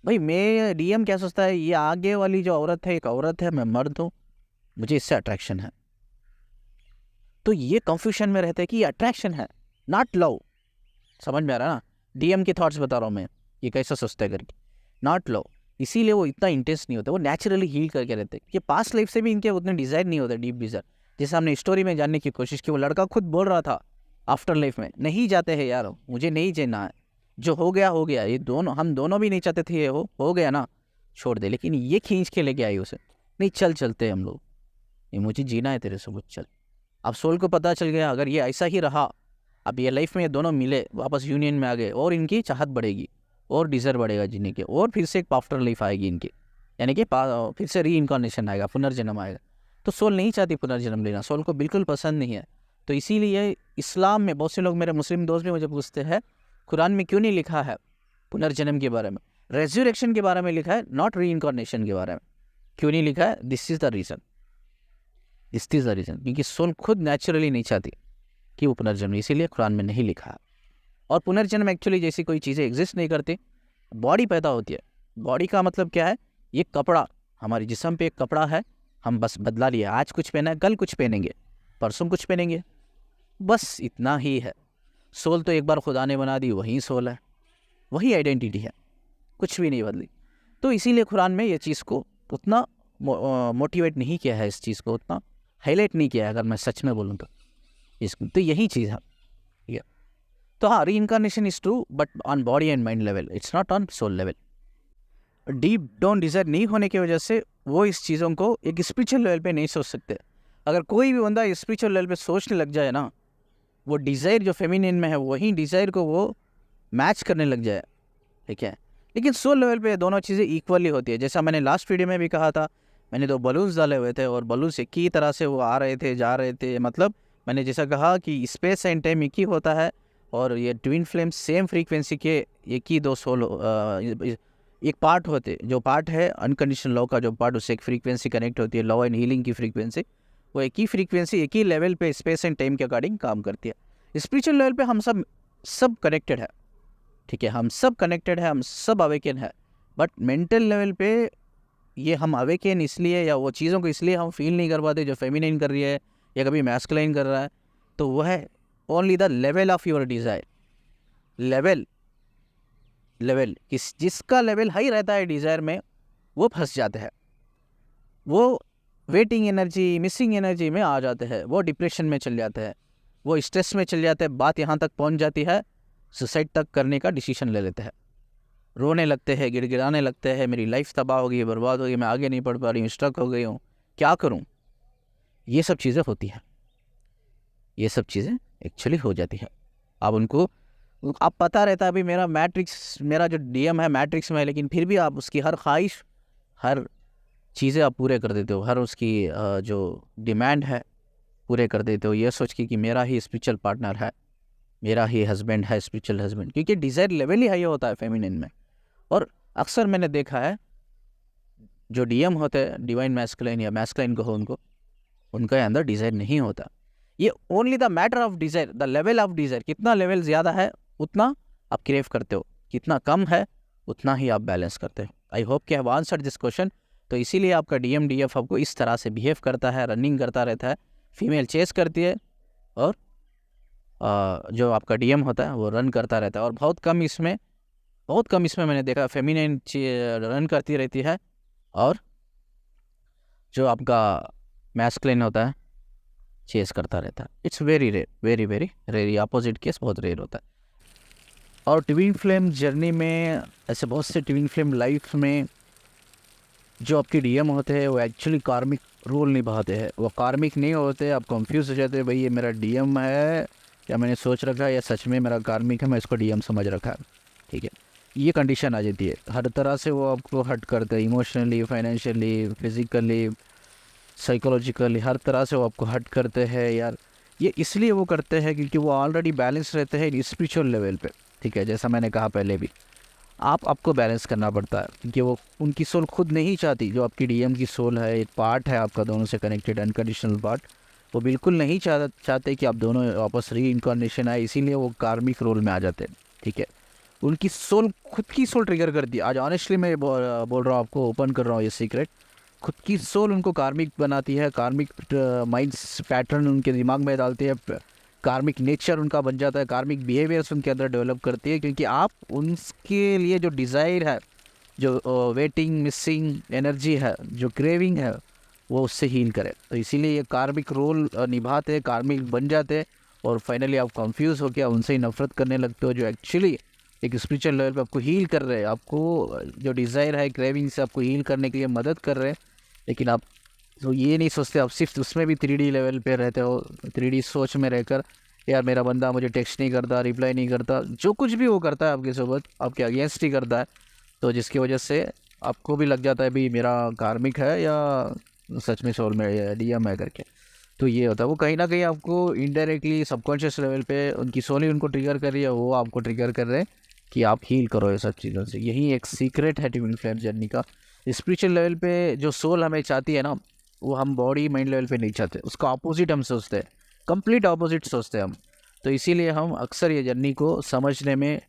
Speaker 1: भाई मैं डीएम क्या सोचता है, ये आगे वाली जो औरत है एक औरत है, मैं मर्द हूँ, मुझे इससे अट्रैक्शन है। तो ये कंफ्यूजन में रहता है कि ये अट्रैक्शन है, नॉट लव। समझ में आ रहा है ना, डीएम के थॉट्स बता रहा हूँ मैं, ये कैसा सोचता है करके, नॉट लव। इसीलिए वो इतना इंटेंस नहीं होता, वो नेचुरली हील करके रहते हैं। ये पास्ट लाइफ से भी इनके उतने डिज़ायर नहीं होते, डीप डिज़ायर। जैसे हमने स्टोरी में जानने की कोशिश की, वो लड़का खुद बोल रहा था आफ्टर लाइफ में नहीं जाते हैं यार, मुझे नहीं जीना है, जो हो गया हो गया। ये दोनों, हम दोनों भी नहीं चाहते थे, ये हो गया ना, छोड़ दे। लेकिन ये खींच के लेके आई उसे, नहीं चल चलते हम लोग, ये मुझे जीना है तेरे से, कुछ चल। अब सोल को पता चल गया अगर ये ऐसा ही रहा, अब ये लाइफ में ये दोनों मिले, वापस यूनियन में आ गए, और इनकी चाहत बढ़ेगी और डिज़र्व बढ़ेगा जीने के, और फिर से एक आफ्टर लाइफ आएगी इनकी, यानी कि फिर से री इनकारनेशन आएगा, पुनर्जन्म आएगा। तो सोल नहीं चाहती पुनर्जन्म लेना, सोल को बिल्कुल पसंद नहीं है। तो इसीलिए इस्लाम में बहुत से लोग, मेरे मुस्लिम दोस्त भी मुझे पूछते हैं, कुरान में क्यों नहीं लिखा है पुनर्जन्म के बारे में, रेज्यूरेक्शन के बारे में लिखा है, नॉट री इनकारनेशन के बारे में क्यों नहीं लिखा है? This is the reason, this is the reason, क्योंकि सोल खुद नेचुरली नहीं चाहती कि वो पुनर्जन्म, इसीलिए कुरान में नहीं लिखा है। और पुनर्जन्म एक्चुअली जैसी कोई चीज़ें एग्जिस्ट नहीं करती, बॉडी पैदा होती है। बॉडी का मतलब क्या है, ये कपड़ा, हमारे जिस्म पे एक कपड़ा है, हम बस बदला लिया, आज कुछ पहना है, कल कुछ पहनेंगे, परसों कुछ पहनेंगे, बस इतना ही है। सोल तो एक बार खुदा ने बना दी, वही सोल है, वही आइडेंटिटी है, कुछ भी नहीं बदली। तो इसीलिए कुरान में ये चीज़ को उतना मोटिवेट नहीं किया है, इस चीज़ को उतना हाईलाइट नहीं किया है, अगर मैं सच में बोलूँ तो इसको। तो यही चीज़ है, ठीक है। तो हाँ, reincarnation is true, but on body and mind level, it's not on soul level. Deep down desire नहीं होने की वजह से वो इस चीज़ों को एक स्पिरिचुअल लेवल पे नहीं सोच सकते। अगर कोई भी बंदा स्पिरिचुअल लेवल पे सोचने लग जाए ना, वो डिज़ायर जो फेमिनिन में है वही डिज़ायर को वो मैच करने लग जाए, ठीक है। लेकिन सोल लेवल पे दोनों चीज़ें इक्वली होती है। जैसा मैंने लास्ट वीडियो में भी कहा था, मैंने 2 बलून्स डाले हुए थे और बलून्स एक ही तरह से वो आ रहे थे, जा रहे थे। मतलब मैंने जैसा कहा कि स्पेस एंड टाइम एक ही होता है, और ये ट्विन फ्लेम सेम फ्रीक्वेंसी के एक ही 2 सोल एक पार्ट होते, जो पार्ट है अनकंडीशनल लव का जो पार्ट, उससे एक फ्रीक्वेंसी कनेक्ट होती है, लव एंड हीलिंग की फ्रीक्वेंसी, वो एक ही फ्रीक्वेंसी एक ही लेवल पे स्पेस एंड टाइम के अकॉर्डिंग काम करती है। स्पिरिचुअल लेवल पे हम सब कनेक्टेड है, ठीक है, हम सब कनेक्टेड है, हम सब अवेकन है। बट मेंटल लेवल पे ये हम अवेकन इसलिए, या वो चीज़ों को इसलिए हम फील नहीं कर पाते जो फेमिनिन कर रही है या कभी मैस्कुलाइन कर रहा है, तो वह है only the level of your desire. Level जिसका लेवल हाई रहता है डिज़ायर में, वो फंस जाते हैं, वो वेटिंग एनर्जी, मिसिंग एनर्जी में आ जाते हैं, वो डिप्रेशन में चल जाते हैं, वो स्ट्रेस में चल जाते हैं। बात यहाँ तक पहुँच जाती है, सुसाइड तक करने का डिसीजन ले लेते हैं, रोने लगते हैं, गिड़गिड़ाने लगते हैं, मेरी लाइफ तबाह हो गई, बर्बाद हो गई, मैं आगे नहीं पढ़ पा रही हूँ, स्ट्रक हो गई हूँ, क्या करूँ। ये सब चीज़ें होती हैं, ये सब चीज़ें एक्चुअली हो जाती है। अब उनको आप पता रहता है अभी मेरा जो डीएम है मैट्रिक्स में है, लेकिन फिर भी आप उसकी हर ख्वाहिश, हर चीज़ें आप पूरे कर देते हो, हर उसकी जो डिमांड है पूरे कर देते हो, ये सोच के कि मेरा ही स्पिरिचुअल पार्टनर है, मेरा ही हस्बैंड है, स्पिरिचुअल हस्बैंड, क्योंकि डिज़ायर लेवल ही हाई होता है फेमिनिन में। और अक्सर मैंने देखा है जो डीएम होते हैं, डिवाइन मैस्कुलाइन या मैस्कुलाइन को हो, उनके अंदर डिज़ायर नहीं होता। ये only the matter of desire, the level of desire, कितना लेवल ज़्यादा है उतना आप क्रेव करते हो, कितना कम है उतना ही आप बैलेंस करते हो। आई होप कि हैव आंसर्ड दिस क्वेश्चन। तो इसीलिए आपका डीएम डीएफ आपको इस तरह से बिहेव करता है, रनिंग करता रहता है, फीमेल चेस करती है, और जो आपका डीएम होता है वो रन करता रहता है। और बहुत कम इसमें मैंने देखा फेमिनिन रन करती रहती है, और जो आपका मैस्कुलिन होता है चेस करता रहता है। It's very rare, very very rare, opposite case बहुत रेयर होता है। और ट्विन फ्लेम जर्नी में ऐसे बहुत से ट्विन फ्लेम लाइफ में जो आपके डीएम होते हैं वो एक्चुअली कार्मिक रोल निभाते हैं। वो कार्मिक नहीं होते, आप कंफ्यूज हो जाते हैं, भाई ये मेरा डीएम है या मैंने सोच रखा है या सच में मेरा कार्मिक है, मैं इसको डीएम समझ रखा है। ठीक है, ये कंडीशन आ जाती है। हर तरह से वो आपको हर्ट करते हैं, इमोशनली, फाइनेंशियली, फिजिकली, साइकोलॉजिकली, हर तरह से वो आपको हर्ट करते हैं यार। ये इसलिए वो करते हैं क्योंकि वो ऑलरेडी बैलेंस रहते हैं स्पिरिचुअल लेवल पे। ठीक है, जैसा मैंने कहा पहले भी, आपको बैलेंस करना पड़ता है क्योंकि वो उनकी सोल खुद नहीं चाहती। जो आपकी डीएम की सोल है, एक पार्ट है आपका दोनों से कनेक्टेड अनकंडीशनल पार्ट, वो बिल्कुल नहीं चाहते कि आप दोनों वापस री इनकारनेशन आए, इसीलिए वो कार्मिक रोल में आ जाते हैं। ठीक है, उनकी सोल, खुद की सोल ट्रिगर करती है। आज ऑनेस्टली मैं बोल रहा हूँ आपको, ओपन कर रहा हूँ ये सीक्रेट, खुद की सोल उनको कार्मिक बनाती है। कार्मिक माइंड पैटर्न उनके दिमाग में डालती है, कार्मिक नेचर उनका बन जाता है, कार्मिक बिहेवियर्स उनके अंदर डेवलप करती है, क्योंकि आप उनके लिए जो डिज़ायर है, जो वेटिंग मिसिंग एनर्जी है, जो क्रेविंग है, वो उससे हील करे। तो इसीलिए ये कार्मिक रोल निभाते हैं, कार्मिक बन जाते हैं, और फाइनली आप कंफ्यूज हो के उनसे ही नफरत करने लगते हो, जो एक्चुअली एक स्पिरिचुअल लेवल पे आपको हील कर रहे हैं, आपको जो डिज़ायर है क्रेविंग से आपको हील करने के लिए मदद कर रहे हैं। लेकिन आप तो ये नहीं सोचते, आप सिर्फ उसमें भी 3D लेवल पे रहते हो, 3D सोच में रहकर, यार मेरा बंदा मुझे टेक्स्ट नहीं करता, रिप्लाई नहीं करता, जो कुछ भी वो करता है आपके सोबत, आपके अगेंस्ट ही करता है। तो जिसकी वजह से आपको भी लग जाता है भी मेरा कार्मिक है या सच में सोल में डीएम है करके। तो ये होता है, वो कहीं ना कहीं आपको इनडायरेक्टली सबकॉन्शियस लेवल पे उनकी सोल ही उनको ट्रिगर कर रही है, वो आपको ट्रिगर कर रहे हैं कि आप हील करो ये सब चीज़ों से। यही एक सीक्रेट है ट्विन फ्लेम जर्नी का। स्पिरिचुअल लेवल पे जो सोल हमें चाहती है ना, वो हम बॉडी माइंड लेवल पे नहीं चाहते, उसका ऑपोजिट हम सोचते हैं, कंप्लीट ऑपोजिट सोचते हैं हम। तो इसीलिए हम अक्सर ये जर्नी को समझने में,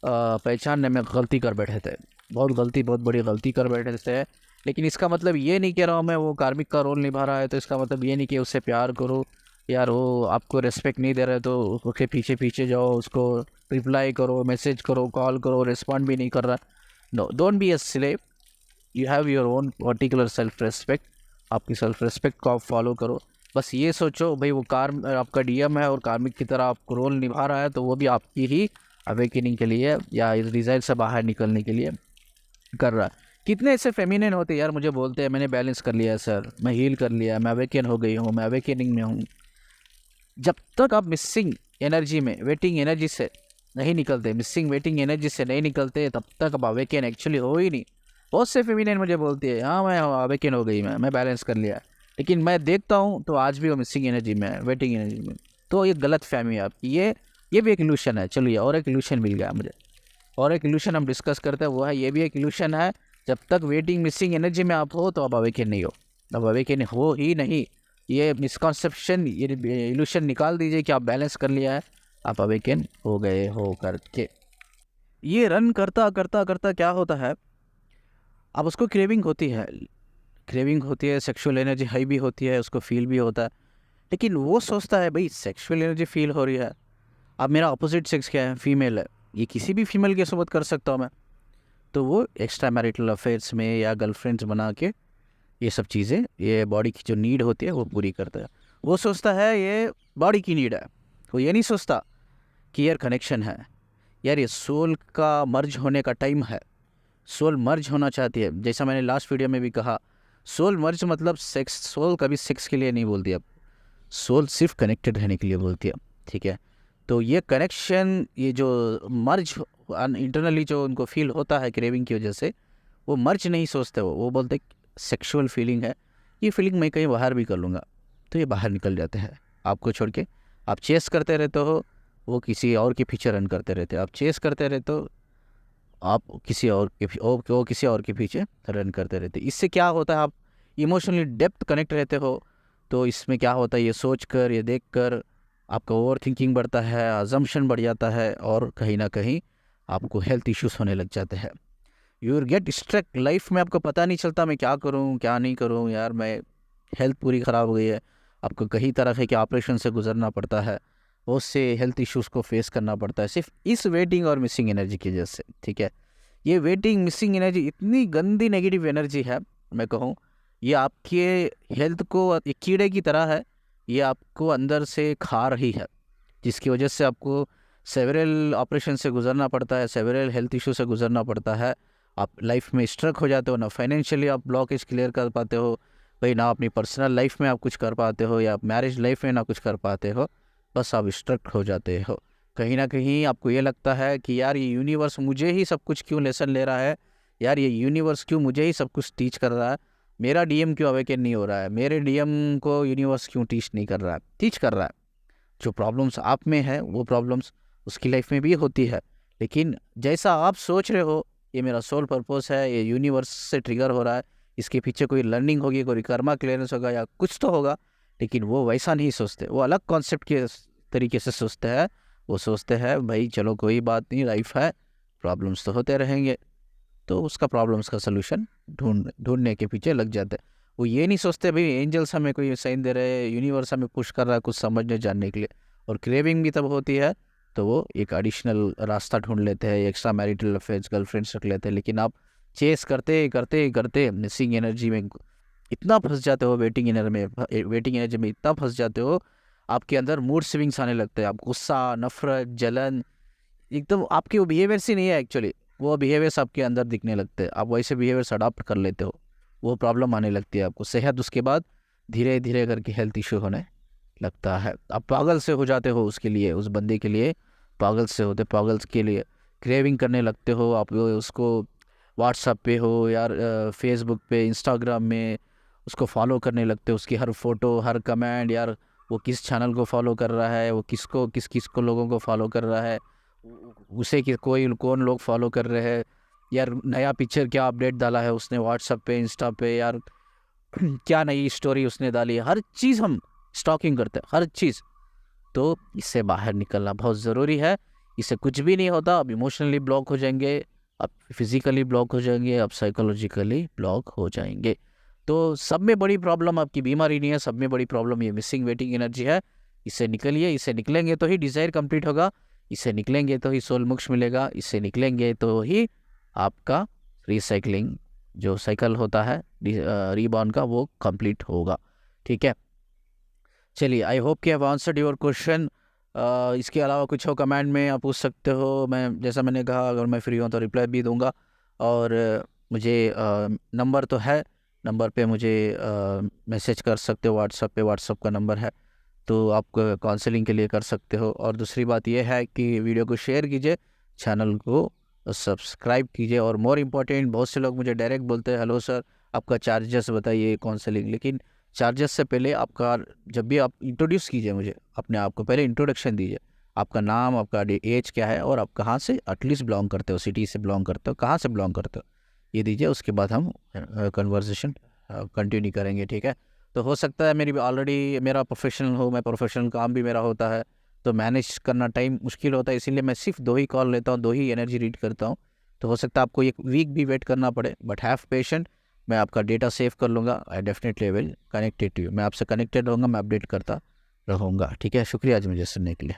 Speaker 1: पहचानने में गलती कर बैठे थे, बहुत बड़ी गलती कर बैठे थे। लेकिन इसका मतलब ये नहीं कह रहा हूँ मैं वो कार्मिक का रोल निभा रहा है तो इसका मतलब ये नहीं कि उससे प्यार करो, यार वो आपको रेस्पेक्ट नहीं दे रहा है तो उसके पीछे पीछे जाओ, उसको रिप्लाई करो, मैसेज करो, कॉल करो, रिस्पॉन्ड भी नहीं कर रहा। No, don't be a slave, you have your own particular self respect. आपकी सेल्फ रेस्पेक्ट को आप फॉलो करो। बस ये सोचो भाई वो आपका डीएम है और कार्मिक की तरह आपको रोल निभा रहा है, तो वो भी आपकी ही अवेकनिंग के लिए या इस डिज़ायर से बाहर निकलने के लिए कर रहा है। कितने ऐसे फेमिनिन होते हैं यार, मुझे बोलते हैं मैंने बैलेंस कर लिया है सर, मैं हील कर लिया, मैं अवेकन हो गई हूँ, मैं अवेकनिंग में हूँ। जब तक आप मिसिंग एनर्जी में, वेटिंग एनर्जी से नहीं निकलते, मिसिंग वेटिंग एनर्जी से नहीं निकलते, तब तक आप अवेकन एक्चुअली हो ही नहीं। बहुत से फेमिनिन मुझे बोलती है हाँ मैं अवेकन हो गई, मैं बैलेंस कर लिया, लेकिन मैं देखता हूँ तो आज भी वो मिसिंग एनर्जी में है, वेटिंग एनर्जी में। तो ये गलत फहमी है आपकी, ये भी एक इल्यूशन है। चलिए और एक इल्यूशन मिल गया मुझे, और एक इल्यूशन हम डिस्कस करते हैं, वो है ये भी एक इल्यूशन है। जब तक वेटिंग मिसिंग एनर्जी में आप हो तो आप अवेकन नहीं हो, अब अवेकन हो ही नहीं। ये मिसकॉन्सेप्शन, ये इल्यूशन निकाल दीजिए कि आप बैलेंस कर लिया है, आप अवेकन हो गए हो करके। ये रन करता करता करता क्या होता है, अब उसको क्रेविंग होती है, सेक्सुअल एनर्जी हाई भी होती है, उसको फील भी होता है। लेकिन वो सोचता है भाई सेक्सुअल एनर्जी फील हो रही है, अब मेरा अपोजिट सेक्स क्या है, फीमेल है, ये किसी भी फीमेल के साथ कर सकता हूँ मैं। तो वो एक्स्ट्रा मैरिटल अफेयर्स में या गर्लफ्रेंड्स बना के ये सब चीज़ें, ये बॉडी की जो नीड होती है वो पूरी करता है। वो सोचता है ये बॉडी की नीड है, वो ये नहीं सोचता कि यार कनेक्शन है, यार ये सोल का मर्ज होने का टाइम है, सोल मर्ज होना चाहती है। जैसा मैंने लास्ट वीडियो में भी कहा, सोल मर्ज मतलब सेक्स, सोल कभी सेक्स के लिए नहीं बोलती अब, सोल सिर्फ कनेक्टेड रहने के लिए बोलती है। ठीक है, तो ये कनेक्शन, ये जो मर्ज इंटरनली जो उनको फील होता है क्रेविंग की वजह से, वो मर्ज नहीं सोचते, वो बोलते सेक्सुअल फीलिंग है, ये फीलिंग मैं कहीं बाहर भी कर लूँगा, तो ये बाहर निकल जाते हैं आपको छोड़ के। आप चेस करते रहते हो, वो किसी और के पीछे रन करते रहते हो, आप चेस करते रहते हो, आप किसी और के वो किसी और के पीछे रन करते रहते। इससे क्या होता है, आप इमोशनली डेप्थ कनेक्ट रहते हो। तो इसमें क्या होता है, ये सोच कर, ये देख कर आपका ओवर थिंकिंग बढ़ता है, अजम्पशन बढ़ जाता है, और कहीं ना कहीं आपको हेल्थ इश्यूज होने लग जाते हैं। You will get struck life में, आपको पता नहीं चलता मैं क्या करूं क्या नहीं करूं, यार मैं हेल्थ पूरी ख़राब हो गई है। आपको कई तरह के ऑपरेशन से गुजरना पड़ता है, बहुत से हेल्थ इश्यूज़ को फेस करना पड़ता है सिर्फ इस वेटिंग और मिसिंग एनर्जी की वजह से। ठीक है, ये वेटिंग मिसिंग एनर्जी इतनी गंदी नेगेटिव एनर्जी है, मैं कहूँ ये आपके हेल्थ को एक कीड़े की तरह है, ये आपको अंदर से खा रही है, जिसकी वजह से आपको सेवरल ऑपरेशन से गुजरना पड़ता है, सेवरल हेल्थ इशू से गुजरना पड़ता है। आप लाइफ में स्ट्रक हो जाते हो, ना फाइनेंशियली आप ब्लॉकेज क्लियर कर पाते हो भाई, ना अपनी पर्सनल लाइफ में आप कुछ कर पाते हो, या मैरिज लाइफ में ना कुछ कर पाते हो, बस आप स्ट्रक हो जाते हो। कहीं ना कहीं आपको ये लगता है कि यार ये यूनिवर्स मुझे ही सब कुछ क्यों लेसन ले रहा है, यार ये यूनिवर्स क्यों मुझे ही सब कुछ टीच कर रहा है, मेरा डीएम क्यों अवेकन नहीं हो रहा है, मेरे डीएम को यूनिवर्स क्यों टीच नहीं कर रहा है, टीच कर रहा है। जो प्रॉब्लम्स आप में है वो प्रॉब्लम्स उसकी लाइफ में भी होती है, लेकिन जैसा आप सोच रहे हो ये मेरा सोल पर्पस है, ये यूनिवर्स से ट्रिगर हो रहा है, इसके पीछे कोई लर्निंग होगी, कोई कर्मा क्लियरेंस होगा या कुछ तो होगा, लेकिन वो वैसा नहीं सोचते, वो अलग कॉन्सेप्ट के तरीके से सोचते हैं। वो सोचते हैं भाई चलो कोई बात नहीं, लाइफ है, प्रॉब्लम्स तो होते रहेंगे, तो उसका प्रॉब्लम्स का सलूशन ढूंढने के पीछे लग जाते हैं। वो ये नहीं सोचते भाई एंजल्स हमें कोई साइन दे रहे हैं, यूनिवर्स हमें पुश कर रहा है कुछ समझने जानने के लिए। और क्रेविंग भी तब होती है तो वो एक एडिशनल रास्ता ढूंढ लेते हैं, एक्स्ट्रा मैरिटल अफेयर्स गर्लफ्रेंड्स रख लेते हैं, लेकिन आप चेस करते करते करते मिसिंग एनर्जी में इतना फंस जाते हो, वेटिंग एनर्जी में इतना फंस जाते हो, आपके अंदर मूड स्विंग्स आने लगते हैं, आप गुस्सा, नफरत, जलन, एकदम आपके वो बिहेवियर्स ही नहीं है एक्चुअली, वो बिहेवियर्स आपके अंदर दिखने लगते हैं, आप वैसे बिहेवियर्स अडॉप्ट कर लेते हो, वो प्रॉब्लम आने लगती है आपको सेहत, उसके बाद धीरे धीरे करके हेल्थ इशू होने लगता है। आप पागल से हो जाते हो उसके लिए, उस बंदे के लिए पागल से होते, पागल के लिए क्रेविंग करने लगते हो आप, उसको व्हाट्सएप पे हो यार, फेसबुक पे, इंस्टाग्राम में उसको फॉलो करने लगते हो, उसकी हर फोटो, हर कमेंट, यार वो किस चैनल को फॉलो कर रहा है, वो किसको किस किस को लोगों को फॉलो कर रहा है, उसे कि कोई कौन लोग फॉलो कर रहे हैं, यार नया पिक्चर क्या अपडेट डाला है उसने व्हाट्सएप पे, इंस्टा पे, यार क्या नई स्टोरी उसने डाली है, हर चीज़ हम स्टॉकिंग करते हैं, हर चीज़। तो इससे बाहर निकलना बहुत ज़रूरी है, इससे कुछ भी नहीं होता, आप इमोशनली ब्लॉक हो जाएंगे, आप फिज़िकली ब्लॉक हो जाएंगे, आप साइकोलॉजिकली ब्लॉक हो जाएंगे। तो सब में बड़ी प्रॉब्लम आपकी बीमारी नहीं है, सब में बड़ी प्रॉब्लम ये मिसिंग वेटिंग एनर्जी है। इससे निकलिए, इससे निकलेंगे तो ही डिज़ायर कंप्लीट होगा, इससे निकलेंगे तो ही सोल मोक्ष मिलेगा, इससे निकलेंगे तो ही आपका रिसाइकलिंग जो साइकिल होता है रीबॉर्न का, वो कंप्लीट होगा। ठीक है, चलिए, आई होप कि हैव आंसर्ड योर क्वेश्चन। इसके अलावा कुछ हो कमेंट में आप पूछ सकते हो, मैं जैसा मैंने कहा अगर मैं फ्री हूँ तो रिप्लाई भी दूंगा। और मुझे नंबर तो है, नंबर पे मुझे मैसेज कर सकते हो, व्हाट्सअप का नंबर है, तो आप काउंसलिंग के लिए कर सकते हो। और दूसरी बात यह है कि वीडियो को शेयर कीजिए, चैनल को सब्सक्राइब कीजिए, और मोर इम्पोर्टेंट, बहुत से लोग मुझे डायरेक्ट बोलते हैं हेलो सर आपका चार्जेस बताइए काउंसलिंग, लेकिन चार्जेस से पहले आपका, जब भी आप इंट्रोड्यूस कीजिए मुझे अपने आप को, पहले इंट्रोडक्शन दीजिए, आपका नाम, आपका एज क्या है, और आप कहाँ से एटलीस्ट बिलोंग करते हो, सिटी से बिलोंग करते हो, कहाँ से बिलोंग करते हो, ये दीजिए, उसके बाद हम कन्वर्सेशन कंटिन्यू करेंगे। ठीक है, तो हो सकता है मेरी ऑलरेडी मेरा प्रोफेशनल हो, मैं प्रोफेशनल काम भी मेरा होता है, तो मैनेज करना टाइम मुश्किल होता है, इसीलिए मैं सिर्फ 2 ही कॉल लेता हूँ, 2 ही एनर्जी रीड करता हूँ। तो हो सकता है आपको 1 वीक भी वेट करना पड़े, बट हैव पेशेंट, मैं आपका डेटा सेव कर लूँगा, I definitely will connected to you, मैं आपसे कनेक्टेड रहूँगा, मैं अपडेट करता रहूँगा। ठीक है, शुक्रिया आज मुझे सुनने के लिए।